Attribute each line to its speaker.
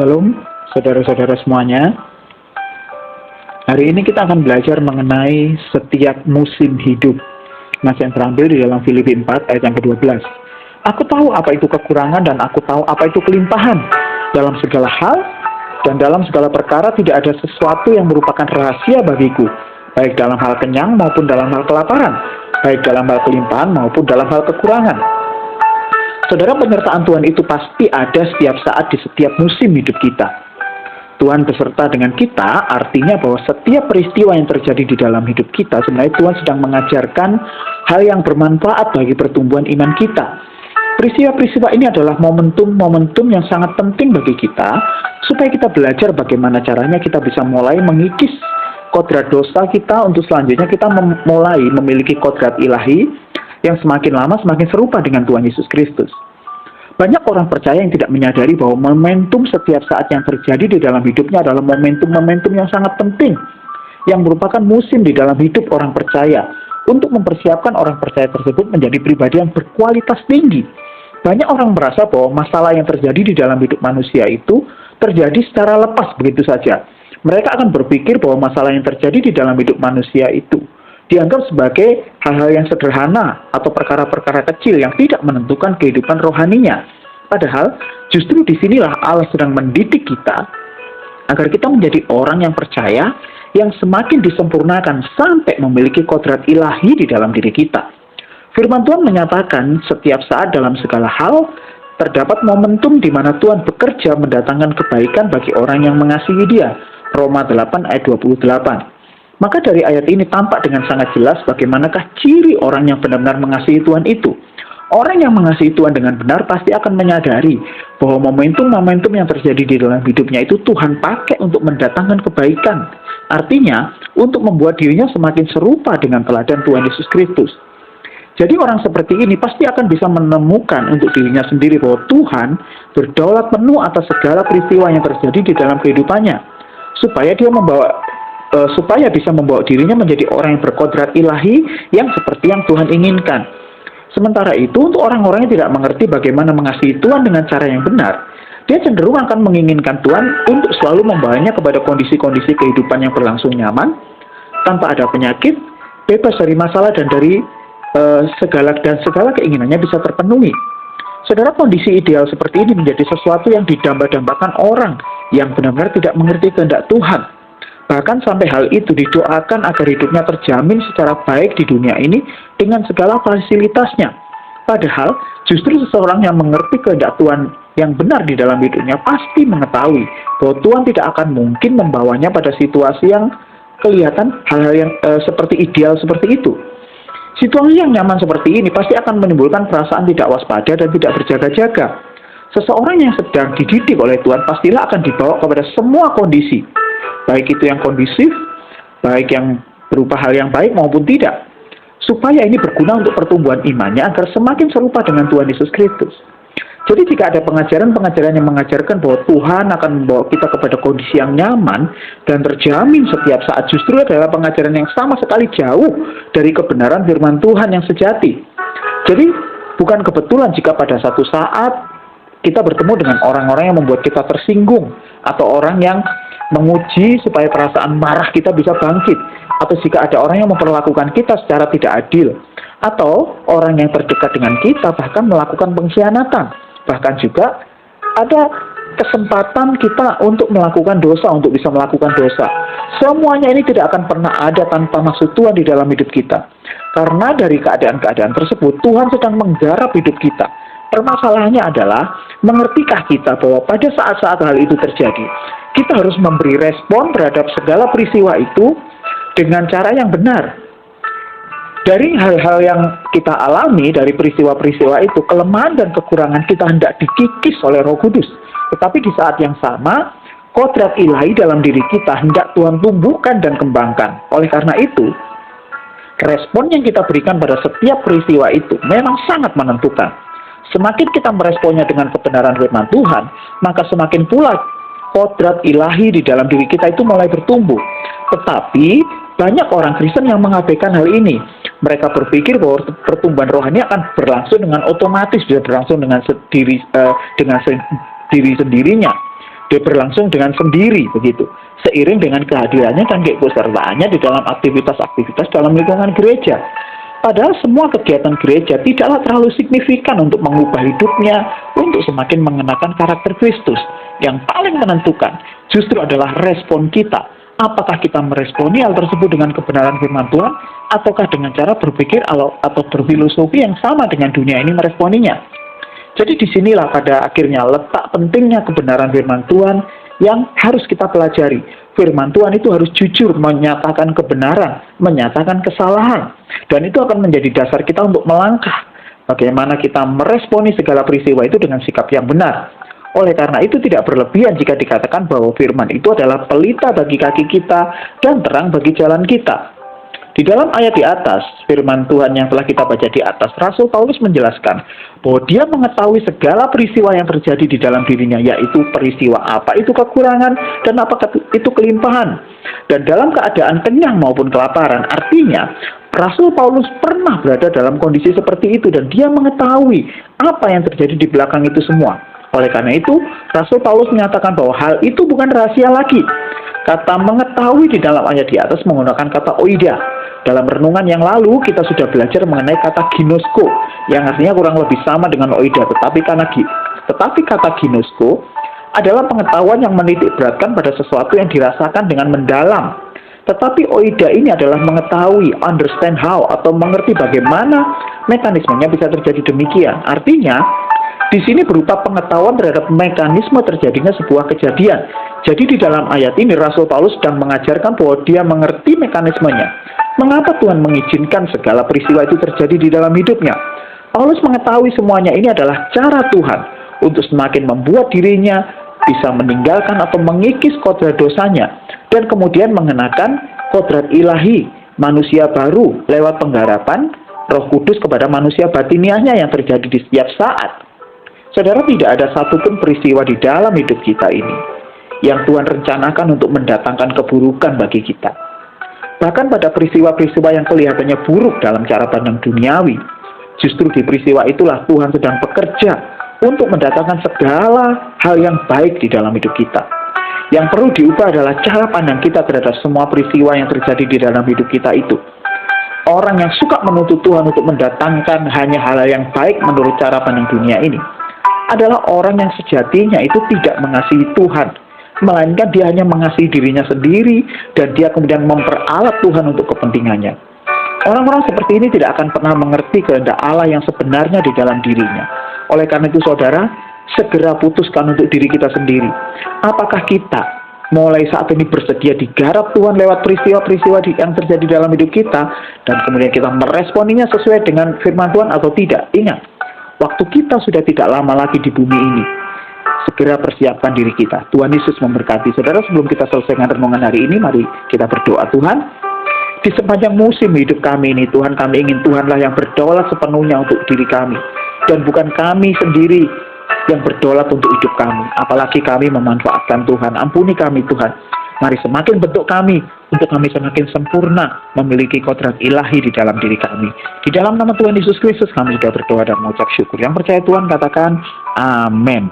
Speaker 1: Shalom, saudara-saudara semuanya. Hari ini kita akan belajar mengenai setiap musim hidup. Yang terambil di dalam Filipi 4 ayat yang ke-12. Aku tahu apa itu kekurangan dan aku tahu apa itu kelimpahan. Dalam segala hal dan dalam segala perkara tidak ada sesuatu yang merupakan rahasia bagiku, baik dalam hal kenyang maupun dalam hal kelaparan, baik dalam hal kelimpahan maupun dalam hal kekurangan. Saudara, penyertaan Tuhan itu pasti ada setiap saat di setiap musim hidup kita. Tuhan beserta dengan kita artinya bahwa setiap peristiwa yang terjadi di dalam hidup kita sebenarnya Tuhan sedang mengajarkan hal yang bermanfaat bagi pertumbuhan iman kita. Peristiwa-peristiwa ini adalah momentum-momentum yang sangat penting bagi kita supaya kita belajar bagaimana caranya kita bisa mulai mengikis kodrat dosa kita untuk selanjutnya kita mulai memiliki kodrat ilahi yang semakin lama semakin serupa dengan Tuhan Yesus Kristus. Banyak orang percaya yang tidak menyadari bahwa momentum setiap saat yang terjadi di dalam hidupnya adalah momentum-momentum yang sangat penting, yang merupakan musim di dalam hidup orang percaya, untuk mempersiapkan orang percaya tersebut menjadi pribadi yang berkualitas tinggi. Banyak orang merasa bahwa masalah yang terjadi di dalam hidup manusia itu terjadi secara lepas begitu saja. Mereka akan berpikir bahwa masalah yang terjadi di dalam hidup manusia itu dianggap sebagai hal-hal yang sederhana atau perkara-perkara kecil yang tidak menentukan kehidupan rohaninya. Padahal justru disinilah Allah sedang mendidik kita agar kita menjadi orang yang percaya, yang semakin disempurnakan sampai memiliki kodrat ilahi di dalam diri kita. Firman Tuhan menyatakan setiap saat dalam segala hal terdapat momentum di mana Tuhan bekerja mendatangkan kebaikan bagi orang yang mengasihi Dia. Roma 8 ayat 28. Maka dari ayat ini tampak dengan sangat jelas bagaimanakah ciri orang yang benar-benar mengasihi Tuhan itu. Orang yang mengasihi Tuhan dengan benar pasti akan menyadari bahwa momentum-momentum yang terjadi di dalam hidupnya itu Tuhan pakai untuk mendatangkan kebaikan. Artinya, untuk membuat dirinya semakin serupa dengan teladan Tuhan Yesus Kristus. Jadi orang seperti ini pasti akan bisa menemukan untuk dirinya sendiri bahwa Tuhan berdaulat penuh atas segala peristiwa yang terjadi di dalam kehidupannya. Supaya bisa membawa dirinya menjadi orang yang berkodrat ilahi yang seperti yang Tuhan inginkan. Sementara itu, untuk orang-orang yang tidak mengerti bagaimana mengasihi Tuhan dengan cara yang benar, dia cenderung akan menginginkan Tuhan untuk selalu membawanya kepada kondisi-kondisi kehidupan yang berlangsung nyaman, tanpa ada penyakit, bebas dari masalah dan dari segala keinginannya bisa terpenuhi. Saudara, kondisi ideal seperti ini menjadi sesuatu yang didamba-dambakan orang yang benar-benar tidak mengerti kehendak Tuhan. Bahkan sampai hal itu didoakan agar hidupnya terjamin secara baik di dunia ini dengan segala fasilitasnya. Padahal justru seseorang yang mengerti kehendak Tuhan yang benar di dalam hidupnya pasti mengetahui bahwa Tuhan tidak akan mungkin membawanya pada situasi yang kelihatan hal-hal yang seperti ideal seperti itu. Situasi yang nyaman seperti ini pasti akan menimbulkan perasaan tidak waspada dan tidak berjaga-jaga. Seseorang yang sedang dididik oleh Tuhan pastilah akan dibawa kepada semua kondisi, baik itu yang kondusif, baik yang berupa hal yang baik maupun tidak, supaya ini berguna untuk pertumbuhan imannya agar semakin serupa dengan Tuhan Yesus Kristus. Jadi jika ada pengajaran-pengajaran yang mengajarkan bahwa Tuhan akan membawa kita kepada kondisi yang nyaman dan terjamin setiap saat, justru adalah pengajaran yang sama sekali jauh dari kebenaran firman Tuhan yang sejati. Jadi bukan kebetulan jika pada satu saat kita bertemu dengan orang-orang yang membuat kita tersinggung, atau orang yang menguji supaya perasaan marah kita bisa bangkit, atau jika ada orang yang memperlakukan kita secara tidak adil, atau orang yang terdekat dengan kita bahkan melakukan pengkhianatan, bahkan juga ada kesempatan kita untuk melakukan dosa, untuk bisa melakukan dosa. Semuanya ini tidak akan pernah ada tanpa maksud Tuhan di dalam hidup kita. Karena dari keadaan-keadaan tersebut Tuhan sedang menggarap hidup kita. Permasalahannya adalah, mengertikah kita bahwa pada saat-saat hal itu terjadi, kita harus memberi respon terhadap segala peristiwa itu dengan cara yang benar. Dari hal-hal yang kita alami, dari peristiwa-peristiwa itu, kelemahan dan kekurangan kita hendak dikikis oleh Roh Kudus. Tetapi di saat yang sama, kodrat ilahi dalam diri kita hendak Tuhan tumbuhkan dan kembangkan. Oleh karena itu, respon yang kita berikan pada setiap peristiwa itu memang sangat menentukan. Semakin kita meresponnya dengan kebenaran firman Tuhan, maka semakin pula kodrat ilahi di dalam diri kita itu mulai bertumbuh. Tetapi banyak orang Kristen yang mengabaikan hal ini. Mereka berpikir bahwa pertumbuhan rohani akan berlangsung dengan otomatis, bisa berlangsung dengan sendiri sendirinya. Dia berlangsung dengan sendiri begitu, seiring dengan kehadirannya dan keikutsertaannya di dalam aktivitas-aktivitas dalam lingkungan gereja. Padahal semua kegiatan gereja tidaklah terlalu signifikan untuk mengubah hidupnya, untuk semakin mengenakan karakter Kristus. Yang paling menentukan justru adalah respon kita. Apakah kita meresponi hal tersebut dengan kebenaran firman Tuhan, ataukah dengan cara berpikir atau berfilosofi yang sama dengan dunia ini meresponinya. Jadi disinilah pada akhirnya letak pentingnya kebenaran firman Tuhan yang harus kita pelajari. Firman Tuhan itu harus jujur menyatakan kebenaran, menyatakan kesalahan. Dan itu akan menjadi dasar kita untuk melangkah. Bagaimana kita meresponi segala peristiwa itu dengan sikap yang benar. Oleh karena itu tidak berlebihan jika dikatakan bahwa firman itu adalah pelita bagi kaki kita dan terang bagi jalan kita. Di dalam ayat di atas, firman Tuhan yang telah kita baca di atas, Rasul Paulus menjelaskan bahwa dia mengetahui segala peristiwa yang terjadi di dalam dirinya, yaitu peristiwa apa itu kekurangan dan apa itu kelimpahan. Dan dalam keadaan kenyang maupun kelaparan, artinya Rasul Paulus pernah berada dalam kondisi seperti itu dan dia mengetahui apa yang terjadi di belakang itu semua. Oleh karena itu, Rasul Paulus menyatakan bahwa hal itu bukan rahasia lagi. Kata mengetahui di dalam ayat di atas menggunakan kata oida. Dalam renungan yang lalu, kita sudah belajar mengenai kata ginosko, yang artinya kurang lebih sama dengan oida, tetapi kata ginosko adalah pengetahuan yang menitik beratkan pada sesuatu yang dirasakan dengan mendalam. Tetapi oida ini adalah mengetahui, understand how, atau mengerti bagaimana mekanismenya bisa terjadi demikian. Artinya, di sini berupa pengetahuan terhadap mekanisme terjadinya sebuah kejadian. Jadi di dalam ayat ini Rasul Paulus sedang mengajarkan bahwa dia mengerti mekanismenya. Mengapa Tuhan mengizinkan segala peristiwa itu terjadi di dalam hidupnya? Paulus mengetahui semuanya ini adalah cara Tuhan untuk semakin membuat dirinya bisa meninggalkan atau mengikis kodrat dosanya dan kemudian mengenakan kodrat ilahi, manusia baru lewat penggarapan Roh Kudus kepada manusia batiniahnya yang terjadi di setiap saat. Saudara, tidak ada satupun peristiwa di dalam hidup kita ini yang Tuhan rencanakan untuk mendatangkan keburukan bagi kita. Bahkan pada peristiwa-peristiwa yang kelihatannya buruk dalam cara pandang duniawi, justru di peristiwa itulah Tuhan sedang bekerja untuk mendatangkan segala hal yang baik di dalam hidup kita. Yang perlu diubah adalah cara pandang kita terhadap semua peristiwa yang terjadi di dalam hidup kita itu. Orang yang suka menuntut Tuhan untuk mendatangkan hanya hal yang baik menurut cara pandang dunia ini adalah orang yang sejatinya itu tidak mengasihi Tuhan, melainkan dia hanya mengasihi dirinya sendiri dan dia kemudian memperalat Tuhan untuk kepentingannya. Orang-orang seperti ini tidak akan pernah mengerti kehendak Allah yang sebenarnya di dalam dirinya. Oleh karena itu saudara, segera putuskan untuk diri kita sendiri. Apakah kita mulai saat ini bersedia digarap Tuhan lewat peristiwa-peristiwa yang terjadi dalam hidup kita dan kemudian kita meresponinya sesuai dengan firman Tuhan atau tidak? Ingat, waktu kita sudah tidak lama lagi di bumi ini. Segera persiapkan diri kita. Tuhan Yesus memberkati. Saudara, sebelum kita selesaikan renungan hari ini, mari kita berdoa. Tuhan, di sepanjang musim hidup kami ini, Tuhan, kami ingin Tuhanlah yang berdaulat sepenuhnya untuk diri kami. Dan bukan kami sendiri yang berdaulat untuk hidup kami. Apalagi kami memanfaatkan Tuhan. Ampuni kami, Tuhan. Mari semakin bentuk kami, untuk kami semakin sempurna memiliki kodrat ilahi di dalam diri kami. Di dalam nama Tuhan Yesus Kristus kami sudah berdoa dan mengucap syukur. Yang percaya Tuhan katakan amin.